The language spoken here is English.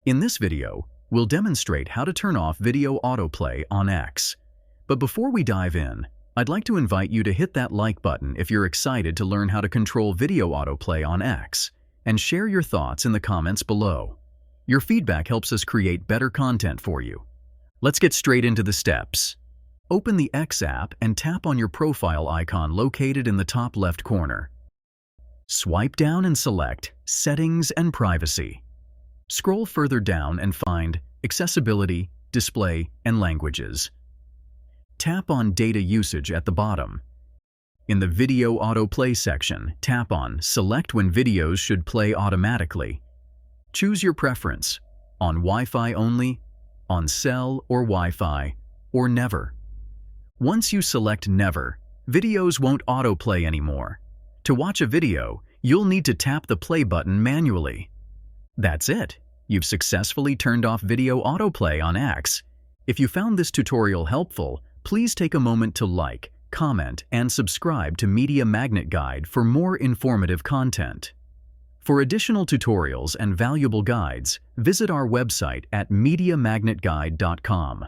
In this video, we'll demonstrate how to turn off video autoplay on X. But before we dive in, I'd like to invite you to hit that like button if you're excited to learn how to control video autoplay on X, and share your thoughts in the comments below. Your feedback helps us create better content for you. Let's get straight into the steps. Open the X app and tap on your profile icon located in the top left corner. Swipe down and select Settings and Privacy. Scroll further down and find Accessibility, Display, and Languages. Tap on Data Usage at the bottom. In the Video Autoplay section, tap on Select when videos should play automatically. Choose your preference, on Wi-Fi only, on cell or Wi-Fi, or never. Once you select Never, videos won't autoplay anymore. To watch a video, you'll need to tap the play button manually. That's it. You've successfully turned off video autoplay on X. If you found this tutorial helpful, please take a moment to like, comment, and subscribe to Media Magnet Guide for more informative content. For additional tutorials and valuable guides, visit our website at MediaMagnetGuide.com.